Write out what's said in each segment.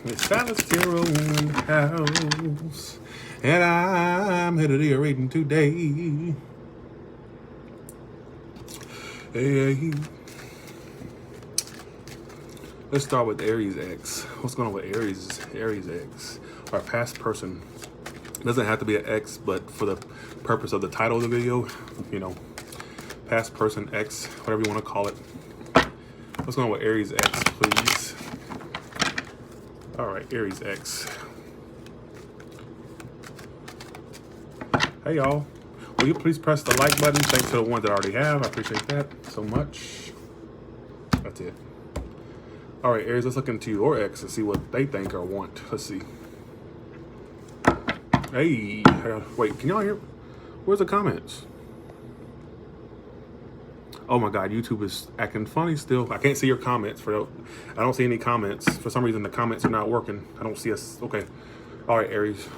It's Sagittarius in the house, and I'm headed to your reading today. Hey. Let's start with Aries X. What's going on with Aries X? Our past person. It doesn't have to be an X, but for the purpose of the title of the video, you know, past person X, whatever you want to call it. What's going on with Aries X, please? All right, Aries X. Hey, y'all. Will you please press the like button? Thanks to the ones that I already have. I appreciate that so much. That's it. All right, Aries, let's look into your X and see what they think or want. Let's see. Hey, wait, can y'all hear? Where's the comments? Oh my God, YouTube is acting funny still. I can't see your comments. I don't see any comments. For some reason, the comments are not working. I don't see us. Okay. All right, Aries.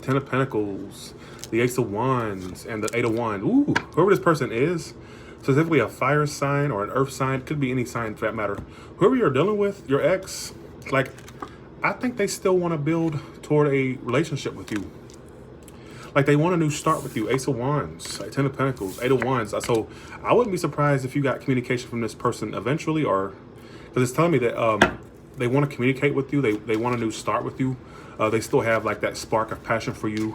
10 of Pentacles, the Ace of Wands, and the 8 of Wands. Ooh, whoever this person is, specifically a fire sign or an earth sign, could be any sign for that matter. Whoever you're dealing with, your ex, like, I think they still want to build toward a relationship with you. Like, they want a new start with you. Ace of Wands, 10 of Pentacles, 8 of Wands. So I wouldn't be surprised if you got communication from this person eventually, or because it's telling me that they want to communicate with you. They want a new start with you. They still have like that spark of passion for you.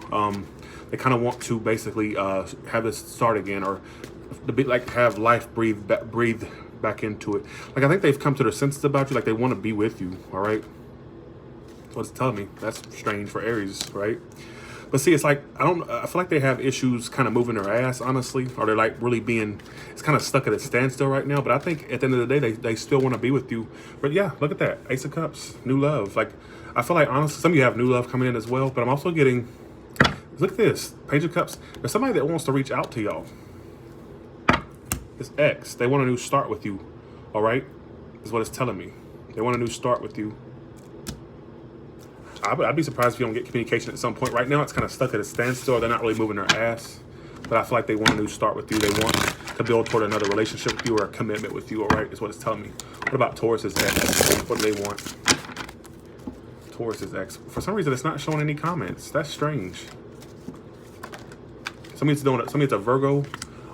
They kind of want to basically have this start again, or to be like have life breathe back into it. Like, I think they've come to their senses about you. Like, they want to be with you. All right. What's it telling me? That's strange for Aries, right? But see, it's like, I feel like they have issues kind of moving their ass, honestly, or they're like really it's kind of stuck at a standstill right now. But I think at the end of the day, they still want to be with you. But yeah, look at that. Ace of Cups, new love. Like, I feel like, honestly, some of you have new love coming in as well. But I'm also getting, look at this, Page of Cups. There's somebody that wants to reach out to y'all. This X, they want a new start with you, all right? Is what it's telling me. They want a new start with you. I'd be surprised if you don't get communication at some point. Right now, it's kind of stuck at a standstill. They're not really moving their ass. But I feel like they want a new start with you. They want to build toward another relationship with you or a commitment with you, all right? Is what it's telling me. What about Taurus's X? What do they want? Taurus's X. For some reason, it's not showing any comments. That's strange. Somebody's a Virgo,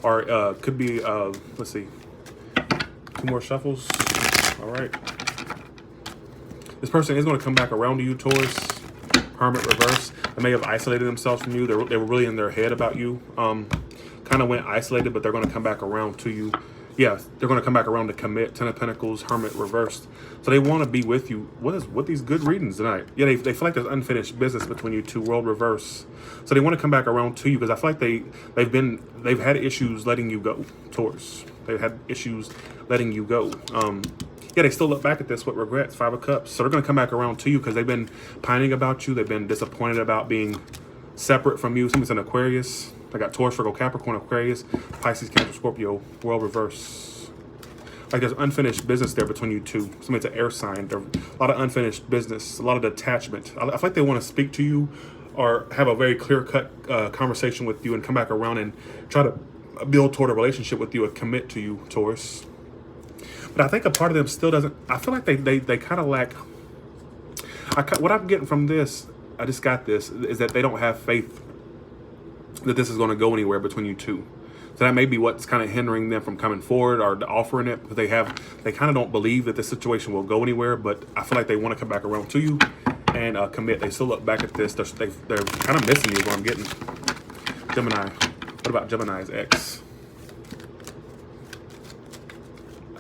or could be, let's see, 2 more shuffles. All right. This person is going to come back around to you, Taurus. Hermit reverse. They may have isolated themselves from you. They were really in their head about you. Kind of went isolated, but they're going to come back around to you. Yeah, they're going to come back around to commit. 10 of Pentacles, Hermit reversed. So they want to be with you. What these good readings tonight? Yeah, they feel like there's unfinished business between you two. World reverse. So they want to come back around to you because I feel like they've had issues letting you go, Taurus. They've had issues letting you go. Yeah, they still look back at this with regrets. 5 of Cups. So they're going to come back around to you because they've been pining about you. They've been disappointed about being separate from you. Somebody's an Aquarius. I got Taurus, Virgo, Capricorn, Aquarius, Pisces, Cancer, Scorpio, world reverse. Like, there's unfinished business there between you two. Somebody's an air sign. There's a lot of unfinished business, a lot of detachment. I feel like they want to speak to you or have a very clear-cut conversation with you and come back around and try to build toward a relationship with you and commit to you, Taurus. But I think a part of them still doesn't. I feel like they kind of lack. What I'm getting from this, I just got this, is that they don't have faith that this is going to go anywhere between you two. So that may be what's kind of hindering them from coming forward or offering it. But they kind of don't believe that this situation will go anywhere. But I feel like they want to come back around to you and commit. They still look back at this. They're kind of missing you. What I'm getting. Gemini. What about Gemini's X?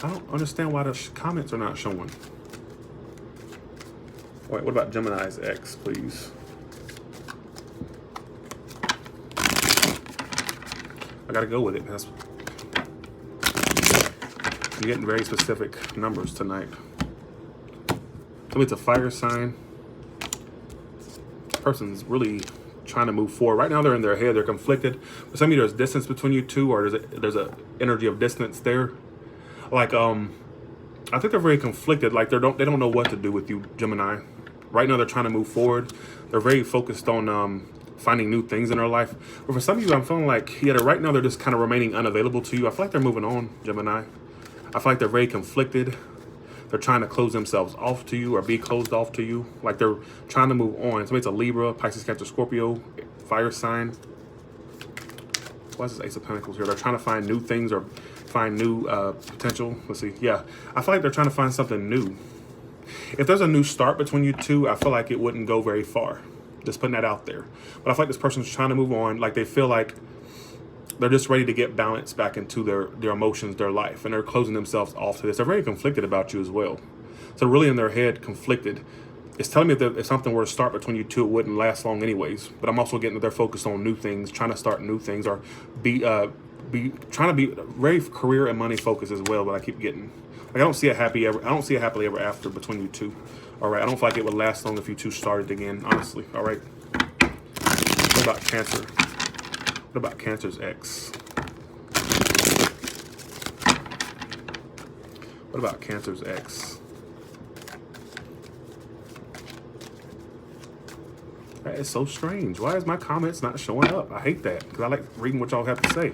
I don't understand why the comments are not showing. Wait, what about Gemini's X, please? I gotta go with it. I'm getting very specific numbers tonight. Somebody's a fire sign. This person's really trying to move forward. Right now, they're in their head. They're conflicted. For some of you, there's distance between you two, or there's a energy of distance there. Like, I think they're very conflicted. Like, they don't know what to do with you, Gemini. Right now, they're trying to move forward. They're very focused on finding new things in their life. But for some of you, I'm feeling like, yeah, right now, they're just kind of remaining unavailable to you. I feel like they're moving on, Gemini. I feel like they're very conflicted. they're trying to close themselves off to you or be closed off to you. Like they're trying to move on. Somebody's a Libra, Pisces, Cancer, Scorpio, fire sign. Why is this Ace of Pentacles here? They're trying to find new things or find new potential. Let's see. Yeah, I feel like they're trying to find something new. If there's a new start between you two, I feel like it wouldn't go very far. Just putting that out there. But I feel like this person's trying to move on. Like they feel like they're just ready to get balance back into their emotions, their life. And they're closing themselves off to this. They're very conflicted about you as well. So really in their head, conflicted. It's telling me that if something were to start between you two, it wouldn't last long anyways. But I'm also getting that they're focused on new things, trying to start new things, or trying to be very career and money focused as well. But I keep getting, like, I don't see a happily ever after between you two. All right, I don't feel like it would last long if you two started again, honestly. All right. What about Cancer? What about Cancer's ex? What about Cancer's ex? That is so strange. Why is my comments not showing up? I hate that because I like reading what y'all have to say.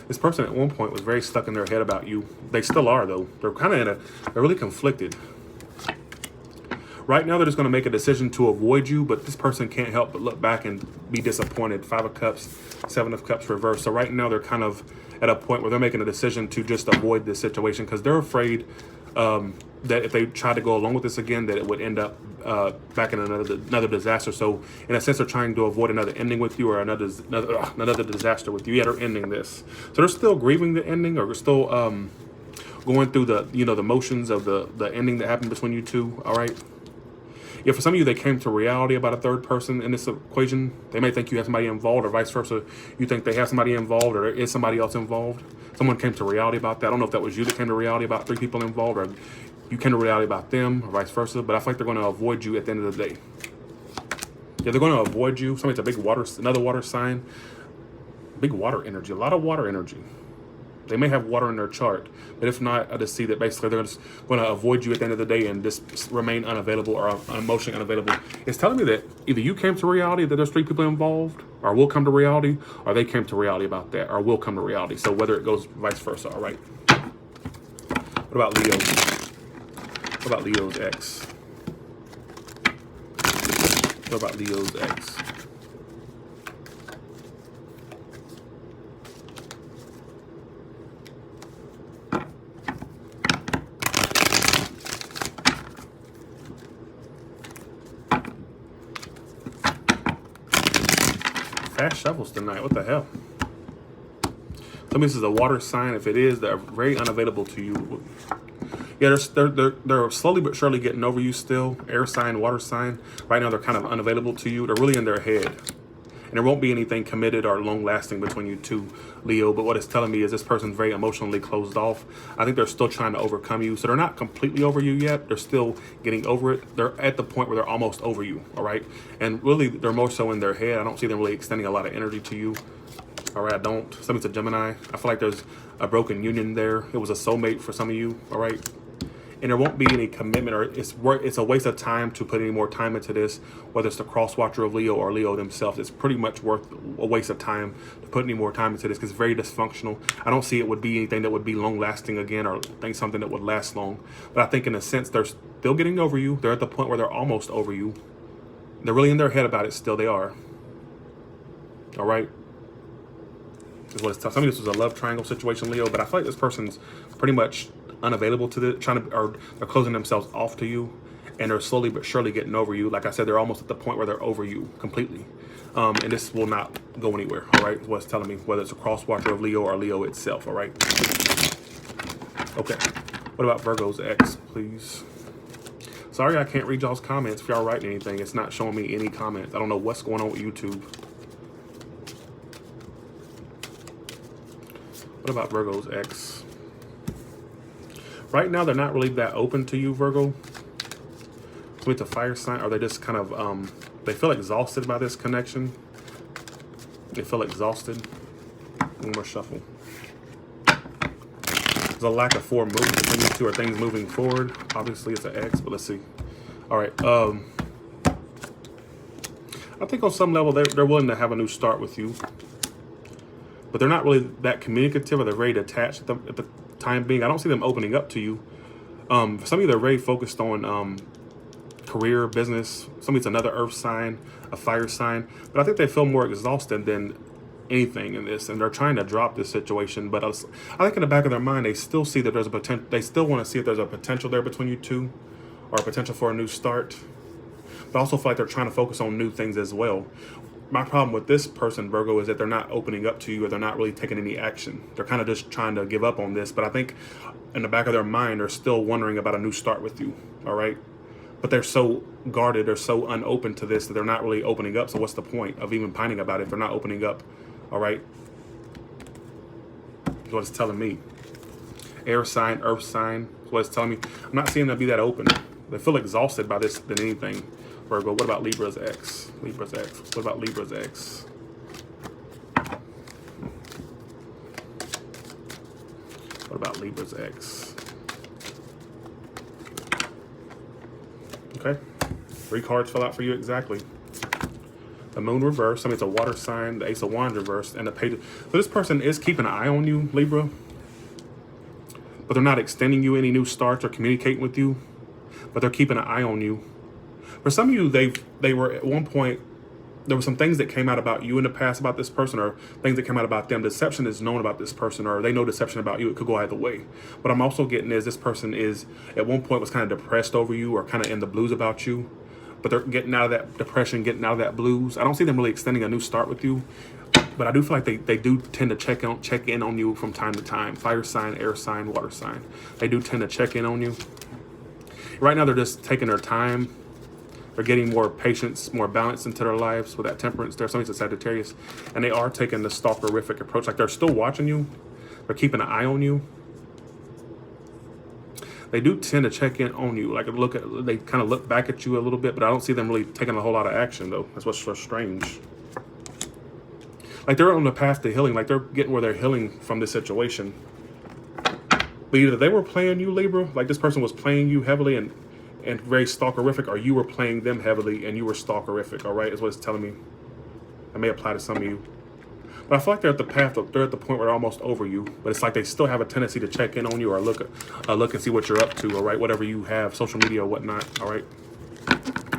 This person at one point was very stuck in their head about you. They still are, though. They're kind of they're really conflicted. Right now, they're just going to make a decision to avoid you, but this person can't help but look back and be disappointed. 5 of Cups, 7 of Cups reversed. So right now, they're kind of at a point where they're making a decision to just avoid this situation because they're afraid that if they try to go along with this again, that it would end up back in another disaster. So in a sense, they're trying to avoid another ending with you or another disaster with you. Yeah, they're ending this. So they're still grieving the ending, or still going through the motions of the ending that happened between you two. All right. Yeah, for some of you, they came to reality about a third person in this equation. They may think you have somebody involved, or vice versa. You think they have somebody involved, or there is somebody else involved. Someone came to reality about that. I don't know if that was you that came to reality about 3 people involved, or you came to reality about them, or vice versa. But I feel like they're going to avoid you at the end of the day. Yeah, they're going to avoid you. Somebody's a big another water sign. Big water energy, a lot of water energy. They may have water in their chart, but if not, I just see that basically they're just going to avoid you at the end of the day and just remain unavailable or emotionally unavailable. It's telling me that either you came to reality that there's 3 people involved, or will come to reality, or they came to reality about that, or will come to reality. So whether it goes vice versa, all right. What about Leo? What about Leo's ex? What about Leo's ex? Fast shovels tonight. What the hell? Tell me this is a water sign. If it is, they're very unavailable to you. Yeah, they're slowly but surely getting over you still. Air sign, water sign. Right now, they're kind of unavailable to you. They're really in their head. And there won't be anything committed or long-lasting between you two, Leo. But what it's telling me is this person's very emotionally closed off. I think they're still trying to overcome you. So they're not completely over you yet. They're still getting over it. They're at the point where they're almost over you, all right? And really, they're more so in their head. I don't see them really extending a lot of energy to you. All right, I don't. Something's a Gemini. I feel like there's a broken union there. It was a soulmate for some of you, all right? And there won't be any commitment, or it's a waste of time to put any more time into this, whether it's the cross watcher of Leo or Leo themselves. It's pretty much worth a waste of time to put any more time into this because it's very dysfunctional. I don't see it would be anything that would be long lasting again, or think something that would last long. But I think in a sense, they're still getting over you. They're at the point where they're almost over you. They're really in their head about it still. They are. All right. This is what it's tough. Some of this was a love triangle situation, Leo, but I feel like this person's pretty much unavailable to they're closing themselves off to you, and they're slowly but surely getting over you. Like I said, they're almost at the point where they're over you completely, and this will not go anywhere. All right, what's telling me, whether it's a cross watcher of Leo or Leo itself. All right. Okay. What about Virgo's ex, please? Sorry, I can't read y'all's comments. If y'all writing anything, it's not showing me any comments. I don't know what's going on with YouTube. What about Virgo's ex? Right now, they're not really that open to you, Virgo. With the fire sign, or they just kind of, they feel exhausted by this connection. They feel exhausted. One more shuffle. There's a lack of forward movement between these two, or things moving forward. Obviously, it's an X, but let's see. All right. I think on some level, they're willing to have a new start with you. but they're not really that communicative, or they're very detached at the time being. I don't see them opening up to you. For some of you, they're very focused on career, business. Somebody's another earth sign, a fire sign, but I think they feel more exhausted than anything in this, and they're trying to drop this situation. But I think in the back of their mind, they still see that there's a potential. They still want to see if there's a potential there between you two, or a potential for a new start. But I also feel like they're trying to focus on new things as well. My problem with this person, Virgo, is that they're not opening up to you, or they're not really taking any action. They're kind of just trying to give up on this. But I think in the back of their mind, they're still wondering about a new start with you. All right. But they're so guarded, they're so unopen to this that they're not really opening up. So what's the point of even pining about it if they're not opening up? All right. That's what it's telling me. Air sign, earth sign. That's what it's telling me. I'm not seeing them be that open. They feel exhausted by this than anything. Virgo, what about Libra's ex? Libra's ex. What about Libra's ex? What about Libra's ex? Okay. 3 cards fell out for you exactly. The moon reversed. I mean, it's a water sign. The ace of wands reversed. And the page. So this person is keeping an eye on you, Libra. But they're not extending you any new starts or communicating with you. But they're keeping an eye on you. For some of you, they were at one point, there were some things that came out about you in the past about this person, or things that came out about them. Deception is known about this person, or they know deception about you. It could go either way. What I'm also getting is this person is, at one point, was kind of depressed over you, or kind of in the blues about you. But they're getting out of that depression, getting out of that blues. I don't see them really extending a new start with you. But I do feel like they do tend to check in on you from time to time. Fire sign, air sign, water sign. They do tend to check in on you. Right now, they're just taking their time. They're getting more patience, more balance into their lives with that temperance there. Somebody's a Sagittarius. And they are taking the stalkerific approach. Like, they're still watching you. They're keeping an eye on you. They do tend to check in on you. Like, they kind of look back at you a little bit, but I don't see them really taking a whole lot of action, though. That's what's so strange. Like, they're on the path to healing. Like, they're getting where they're healing from this situation. But either they were playing you, Libra, like this person was playing you heavily and very stalkerific, or you were playing them heavily and you were stalkerific, all right, is what it's telling me. That may apply to some of you. But I feel like they're at the they're at the point where they're almost over you, but it's like they still have a tendency to check in on you, or look and see what you're up to, all right, whatever you have, social media or whatnot, all right?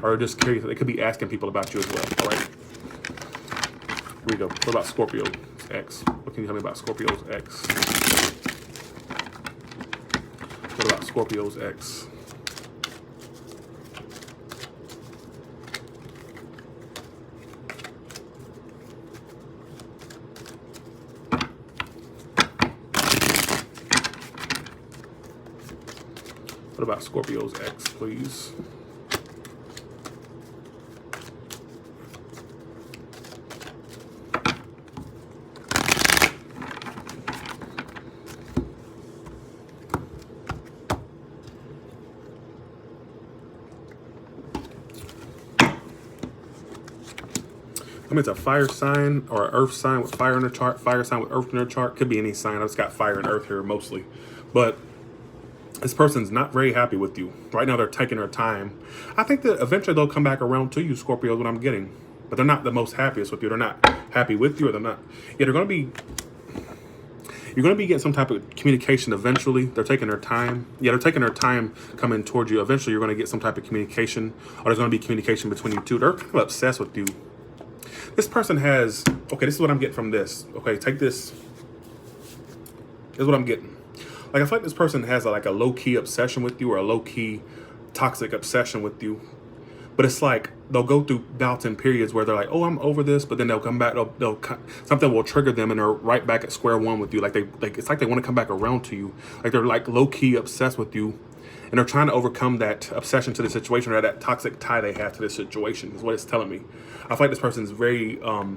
Or just curious. They could be asking people about you as well, all right? Here we go. What about Scorpio's ex? What can you tell me about Scorpio's ex? What about Scorpio's ex? What about Scorpio's ex, please? I mean, it's a fire sign or an earth sign with fire in the chart, fire sign with earth in their chart. Could be any sign. I've just got fire and earth here mostly. But this person's not very happy with you. Right now, they're taking their time. I think that eventually they'll come back around to you, Scorpio, is what I'm getting. But they're not the most happiest with you. They're not happy with you, or they're not. Yeah, they're going to be... You're going to be getting some type of communication eventually. They're taking their time. Yeah, they're taking their time coming towards you. Eventually, you're going to get some type of communication, or there's going to be communication between you two. They're kind of obsessed with you. This person has... Okay, this is what I'm getting from this. Okay, take this. This is what I'm getting. Like, I feel like this person has like a low-key obsession with you, or a low-key toxic obsession with you. But it's like they'll go through bouts and periods where they're like, oh, I'm over this. But then they'll come back. Something will trigger them, and they're right back at square one with you. It's like they want to come back around to you. Like, they're like low-key obsessed with you. And they're trying to overcome that obsession to the situation, or that toxic tie they have to this situation, is what it's telling me. I feel like this person's very, I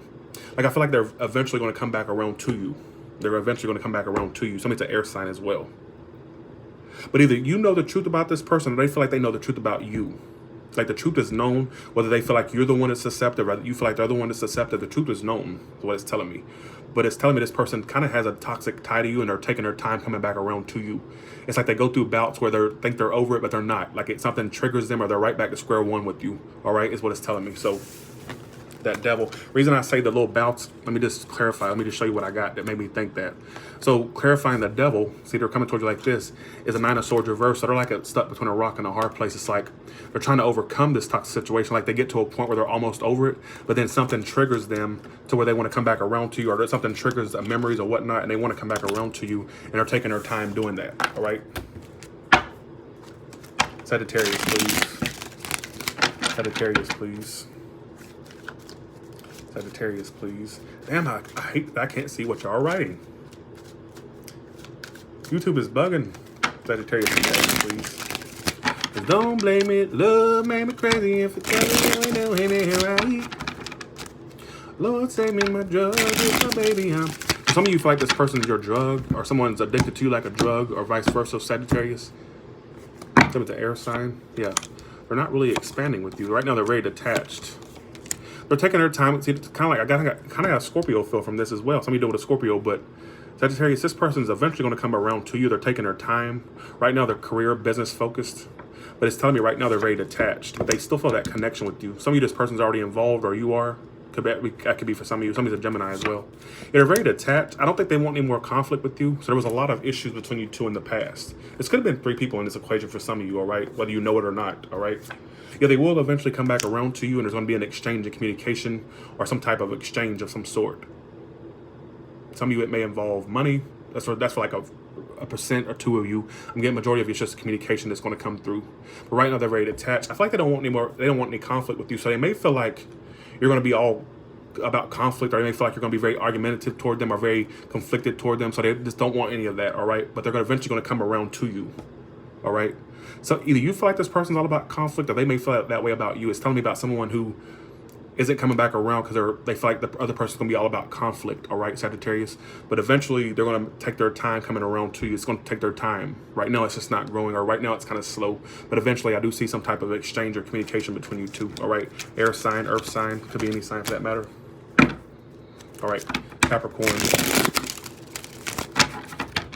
feel like they're eventually going to come back around to you. They're eventually going to come back around to you. Somebody's an air sign as well. But either you know the truth about this person, or they feel like they know the truth about you. It's like the truth is known, whether they feel like you're the one that's deceptive, or you feel like they're the one that's deceptive. The truth is known, is what it's telling me. But it's telling me this person kind of has a toxic tie to you, and they're taking their time coming back around to you. It's like they go through bouts where they think they're over it, but they're not. Like, something triggers them, or they're right back to square one with you. All right, is what it's telling me. So that devil. Reason I say the little bounce, let me just clarify. Let me just show you what I got that made me think that. So clarifying the devil, see they're coming towards you like this, is a 9 of swords reverse. So they're like stuck between a rock and a hard place. It's like they're trying to overcome this toxic situation. Like they get to a point where they're almost over it, but then something triggers them to where they want to come back around to you, or something triggers memories or whatnot, and they want to come back around to you, and they're taking their time doing that. All right. Sagittarius, please. Sagittarius, please. Sagittarius, please. Damn, I hate that I can't see what y'all are writing. YouTube is bugging. Sagittarius, please. 'Cause don't blame it. Love made me crazy and forget it. Don't hit me right. Lord, save me my drug. It's my baby. Some of you feel like this person's your drug, or someone's addicted to you like a drug, or vice versa. Sagittarius. It's an air sign. Yeah. They're not really expanding with you. Right now, they're very detached. They're taking their time. See, it's kind of like I kind of got a Scorpio feel from this as well. Some of you do with a Scorpio, but Sagittarius, this person's eventually going to come around to you. They're taking their time. Right now, they're career, business focused. But it's telling me right now they're very detached. But they still feel that connection with you. Some of you, this person's already involved, or you are. That could be for some of you. Somebody's a Gemini as well. Yeah, they're very detached. I don't think they want any more conflict with you. So there was a lot of issues between you two in the past. This could have been 3 people in this equation for some of you, all right? Whether you know it or not, all right? Yeah, they will eventually come back around to you, and there's going to be an exchange of communication or some type of exchange of some sort. Some of you, it may involve money. That's for like a percent or 2 of you. I'm getting majority of you, it's just communication that's going to come through. But right now, they're very detached. I feel like they don't want any more. They don't want any conflict with you. So they may feel like you're going to be all about conflict, or they may feel like you're going to be very argumentative toward them or very conflicted toward them. So they just don't want any of that, all right? But they're eventually going to come around to you, all right? So either you feel like this person's all about conflict, or they may feel that way about you. It's telling me about someone who isn't coming back around because they feel like the other person's going to be all about conflict, all right, Sagittarius? But eventually, they're going to take their time coming around to you. It's going to take their time. Right now, it's just not growing, or right now, it's kind of slow. But eventually, I do see some type of exchange or communication between you two, all right? Air sign, earth sign, could be any sign for that matter. All right, Capricorn.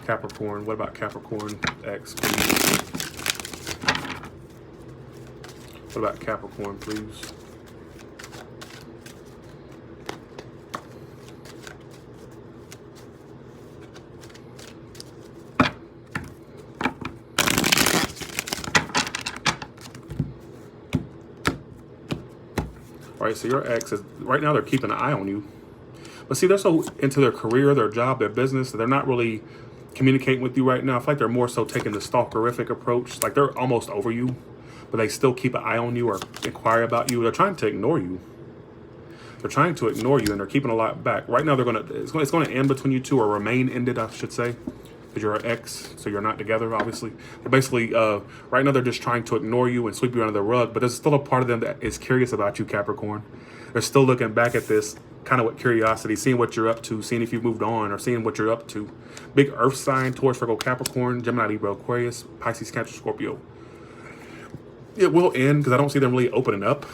Capricorn, what about Capricorn X, please? What about Capricorn, please? All right, so your ex is, right now they're keeping an eye on you. But see, they're so into their career, their job, their business, they're not really communicating with you right now. I feel like they're more so taking the stalkerific approach. Like they're almost over you, but they still keep an eye on you or inquire about you. They're trying to ignore you. They're trying to ignore you, and they're keeping a lot back. Right now, it's going to end between you two, or remain ended, I should say, because you're an ex, so you're not together, obviously. But basically, right now, they're just trying to ignore you and sweep you under the rug. But there's still a part of them that is curious about you, Capricorn. They're still looking back at this kind of with curiosity, seeing what you're up to, seeing if you've moved on, or seeing what you're up to. Big earth sign, Taurus, Virgo, Capricorn, Gemini, Libra, Aquarius, Pisces, Cancer, Scorpio. It will end because I don't see them really opening up,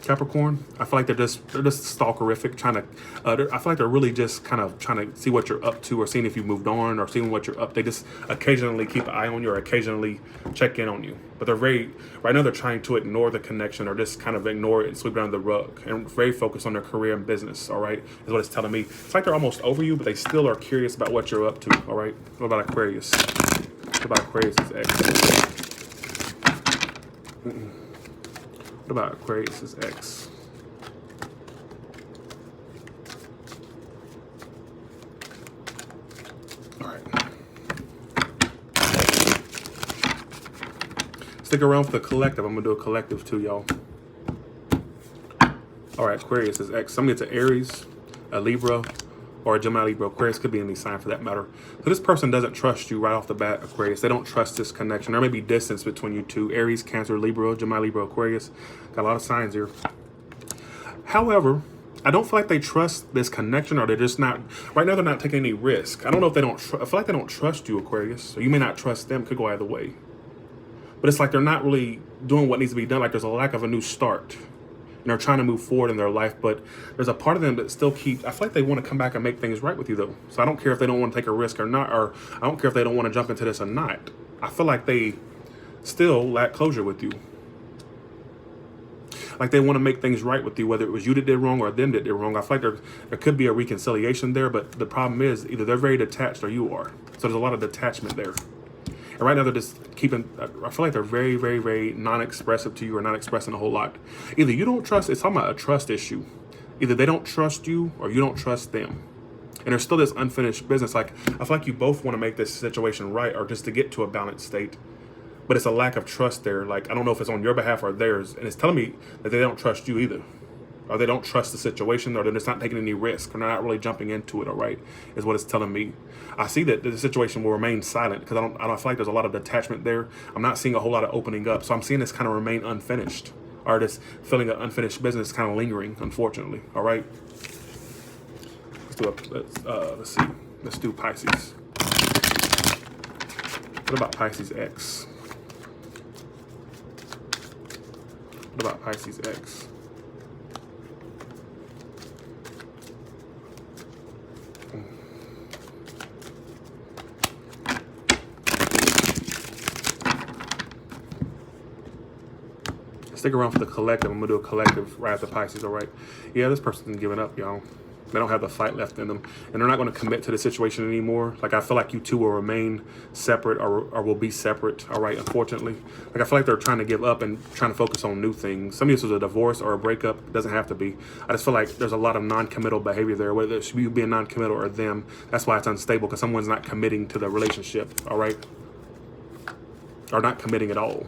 Capricorn. I feel like they're just stalkerific, trying to. I feel like they're really just kind of trying to see what you're up to, or seeing if you've moved on, or seeing what you're up. They just occasionally keep an eye on you, or occasionally check in on you. But they're right now they're trying to ignore the connection, or just kind of ignore it and sweep it under the rug, and very focused on their career and business. All right, is what it's telling me. It's like they're almost over you, but they still are curious about what you're up to. All right. What about Aquarius? What about Aquarius's ex? What about Aquarius's ex? All right. Stick around for the collective. I'm gonna do a collective too, y'all. All right, Aquarius's ex. Somebody it's an Aries, a Libra, or a Gemini, Libra. Aquarius could be any sign for that matter. So this person doesn't trust you right off the bat, Aquarius. They don't trust this connection. There may be distance between you two. Aries, Cancer, Libra, Gemini, Libra, Aquarius. Got a lot of signs here. However, I don't feel like they trust this connection, or they're just not, right now they're not taking any risk. I don't know if they don't, I feel like they don't trust you, Aquarius. So you may not trust them, could go either way. But it's like they're not really doing what needs to be done. Like there's a lack of a new start. And they're trying to move forward in their life, but there's a part of them that still keep, I feel like they want to come back and make things right with you though. So I don't care if they don't want to take a risk or not, or I don't care if they don't want to jump into this or not. I feel like they still lack closure with you. like they want to make things right with you, whether it was you that did wrong or them that did wrong. I feel like there could be a reconciliation there, but the problem is either they're very detached or you are. So there's a lot of detachment there. And right now they're just keeping, I feel like they're very, very, very non-expressive to you, or not expressing a whole lot. Either you don't trust, it's talking about a trust issue. Either they don't trust you or you don't trust them. And there's still this unfinished business. Like, I feel like you both want to make this situation right, or just to get to a balanced state. But it's a lack of trust there. Like, I don't know if it's on your behalf or theirs. And it's telling me that they don't trust you either. Or they don't trust the situation, or they're just not taking any risk, or they're not really jumping into it, all right, is what it's telling me. I see that the situation will remain silent because I don't feel like there's a lot of detachment there. I'm not seeing a whole lot of opening up. So I'm seeing this kind of remain unfinished, or this feeling of unfinished business kind of lingering, unfortunately, all right? Let's see. Let's do Pisces. What about Pisces X? What about Pisces X? Stick around for the collective. I'm gonna do a collective right after Pisces, all right? Yeah, this person's giving up, y'all. They don't have the fight left in them, and they're not going to commit to the situation anymore. Like, I feel like you two will remain separate, or will be separate, all right, unfortunately. Like, I feel like they're trying to give up and trying to focus on new things. Some of this was a divorce or a breakup. It doesn't have to be. I just feel like there's a lot of non-committal behavior there, whether it's you being non-committal or them. That's why it's unstable, because someone's not committing to the relationship, all right? Or not committing at all.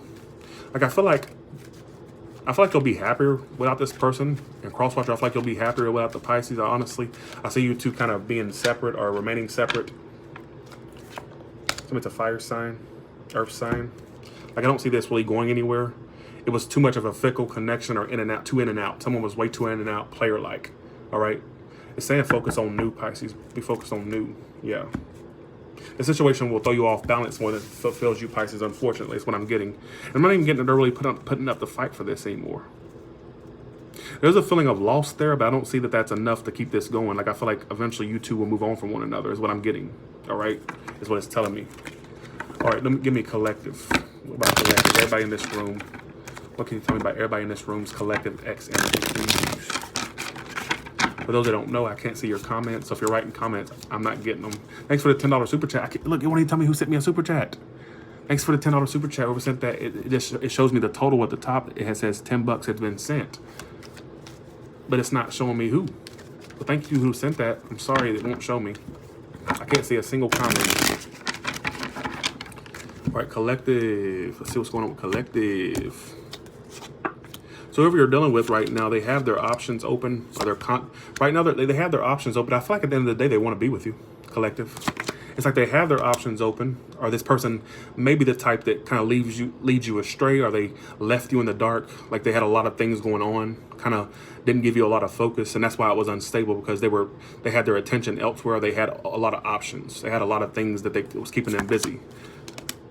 Like, I feel like you'll be happier without this person. And Crosswatcher, I feel like you'll be happier without the Pisces. Honestly, I see you two kind of being separate or remaining separate. It's a fire sign, earth sign. Like, I don't see this really going anywhere. It was too much of a fickle connection, or in and out, too in and out. Someone was way too in and out, player-like. All right? It's saying focus on new, Pisces. Be focused on new. Yeah. The situation will throw you off balance more than it fulfills you, Pisces, unfortunately. Is what I'm getting. And I'm not even getting that they're really putting up the fight for this anymore. There's a feeling of loss there, but I don't see that that's enough to keep this going. Like, I feel like eventually you two will move on from one another, is what I'm getting. All right? Is what it's telling me. All right, give me collective. What about collective? Everybody in this room. What can you tell me about everybody in this room's collective X energy, please? For those that don't know, I can't see your comments. So if you're writing comments, I'm not getting them. Thanks for the $10 super chat. Look, you won't even tell me who sent me a super chat. Thanks for the $10 super chat. Whoever sent that, it shows me the total at the top. It says $10 has been sent. But it's not showing me who. But thank you who sent that. I'm sorry, it won't show me. I can't see a single comment. All right, collective. Let's see what's going on with collective. So whoever you're dealing with right now, they have their options open. Or right now, they have their options open. I feel like at the end of the day, they want to be with you, collective. It's like they have their options open. Or this person may be the type that kind of leads you astray, or they left you in the dark. Like, they had a lot of things going on, kind of didn't give you a lot of focus. And that's why it was unstable, because they had their attention elsewhere. They had a lot of options. They had a lot of things that was keeping them busy.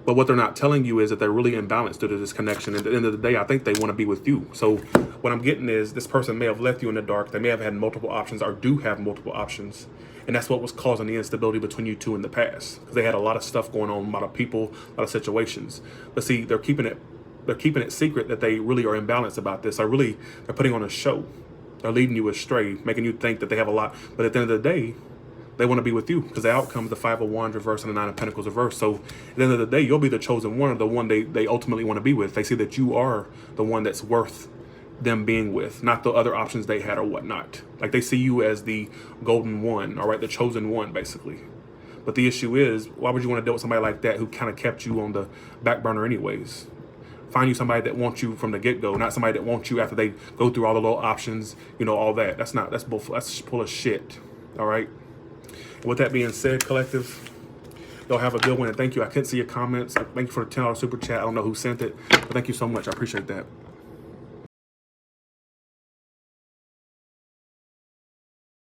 But what they're not telling you is that they're really imbalanced due to this connection. At the end of the day, I think they want to be with you. So what I'm getting is this person may have left you in the dark. They may have had multiple options, or do have multiple options. And that's what was causing the instability between you two in the past. Because they had a lot of stuff going on, a lot of people, a lot of situations. But see, they're keeping it secret that they really are imbalanced about this. They're putting on a show. They're leading you astray, making you think that they have a lot. But at the end of the day, they want to be with you, because the outcome is the 5 of Wands reverse and the 9 of Pentacles reverse. So at the end of the day, you'll be the chosen one, or the one they ultimately want to be with. They see that you are the one that's worth them being with, not the other options they had or whatnot. Like, they see you as the golden one, all right, the chosen one, basically. But the issue is, why would you want to deal with somebody like that who kind of kept you on the back burner anyways? Find you somebody that wants you from the get-go, not somebody that wants you after they go through all the little options, all that. That's full of shit, all right? With that being said, collective, y'all have a good one, and thank you. I couldn't see your comments. Thank you for the $10 super chat. I don't know who sent it, but thank you so much. I appreciate that.